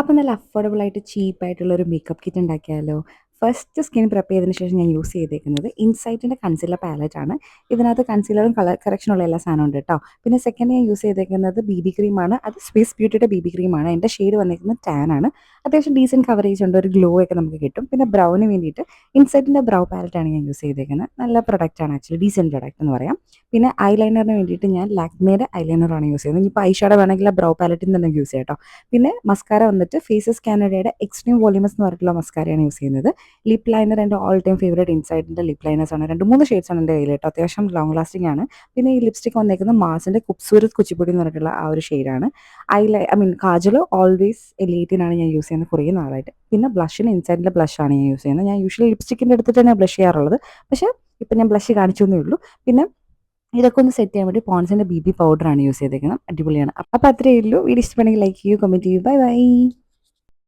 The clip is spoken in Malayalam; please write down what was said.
അപ്പോൾ നല്ല അഫോർഡബിൾ ആയിട്ട് ചീപ്പായിട്ടുള്ള ഒരു മേക്കപ്പ് കിറ്റ് ഉണ്ടാക്കിയാലോ? ഫസ്റ്റ് സ്കിൻ പ്രെപ്പ് ചെയ്തതിന് ശേഷം ഞാൻ യൂസ് ചെയ്തേക്കുന്നത് ഇൻസൈറ്റിൻ്റെ കൺസീലർ പാലറ്റ് ആണ്. ഇതിനകത്ത് കൺസീലറും കളർ കറക്ഷനുള്ള എല്ലാ സാധനവും ഉണ്ട് കേട്ടോ. പിന്നെ സെക്കൻഡ് ഞാൻ യൂസ് ചെയ്തേക്കുന്നത് BB ക്രീമാണ്. അത് സ്വിസ് ബ്യൂട്ടിയുടെ BB ക്രീമാണ്. എൻ്റെ ഷെയ്ഡ് വന്നിരിക്കുന്നത് ടാൻ ആണ്. അത്യാവശ്യം ഡീസൻറ്റ് കവറേജ് ഉണ്ട്, ഒരു ഗ്ലോ ഒക്കെ നമുക്ക് കിട്ടും. പിന്നെ ബ്രൗന് വേണ്ടിയിട്ട് ഇൻസൈറ്റിൻ്റെ ബ്രൗ പാലറ്റാണ് ഞാൻ യൂസ് ചെയ്തേക്കുന്നത്. നല്ല പ്രൊഡക്റ്റാണ്, ആക്ച്വലി ഡീസൻറ്റ് പ്രൊഡക്റ്റ് എന്ന് പറയാം. പിന്നെ ഐലൈനറിന് വേണ്ടിയിട്ട് ഞാൻ ലാക്മേയുടെ ഐലൈനറാണ് യൂസ് ചെയ്യുന്നത്. ഇനിയിപ്പോൾ ഐഷാഡോ വേണമെങ്കിൽ ആ ബ്രൗ പാലറ്റിൽ തന്നെ യൂസ് ചെയ്യാം കേട്ടോ. പിന്നെ മസ്കാര വന്നിട്ട് ഫേസസ് കാനഡയുടെ എക്സ്ട്രീം വോളിമസ് എന്ന് പറഞ്ഞിട്ടുള്ള മസ്കാരയാണ് യൂസ് ചെയ്യുന്നത്. ലിപ് ലൈനർ എൻ്റെ ഓൾ ടൈം ഫേവറേറ്റ് ഇൻസൈറ്റിൻ്റെ ലിപ് ലൈനേഴ്സ് ആണ്. 2-3 ഷെയ്ഡ്സ് ആണ് എൻ്റെ കയ്യിൽ കേട്ടോ. അത്യാവശ്യം ലോങ് ലാസ്റ്റിംഗ് ആണ്. പിന്നെ ഈ ലിപ്സ്റ്റിക് വന്നേക്കുന്നത് മാസിൻ്റെ കുപ്സൂരത് കുച്ചിപ്പൊടി എന്ന് പറഞ്ഞിട്ടുള്ള ആ ഒരു ഷെയ്ഡാണ്. കാജൽ ഓൾവേസ് L18 ആണ് ഞാൻ യൂസ് ചെയ്യുന്നത് കുറേ നാളായിട്ട്. പിന്നെ ബ്ലഷിന് ഇൻസൈറ്റിൻ്റെ ബ്ലഷാണ് ഞാൻ യൂസ് ചെയ്യുന്നത്. ഞാൻ യൂഷ്വലി ലിപ്സ്റ്റിക്കിൻ്റെ എടുത്തിട്ട് തന്നെ ബ്ലഷ് ചെയ്യാറുള്ളത്. പക്ഷേ ഇപ്പം ഞാൻ ബ്ലഷ് കാണിച്ചു എന്നേ ഉള്ളൂ. പിന്നെ ഇതൊക്കെ ഒന്ന് സെറ്റ് ചെയ്യാൻ വേണ്ടി പോൺസിൻ്റെ BB പൗഡറാണ് യൂസ് ചെയ്തേക്കുന്നത്. അടിപൊളിയാണ്. അപ്പോൾ അത്രയേ ഉള്ളൂ. വീഡിയോ ഇഷ്ടപ്പെടുമെങ്കിൽ ലൈക്ക് ചെയ്യൂ, കമൻറ്റ് ചെയ്യൂ. Bye bye.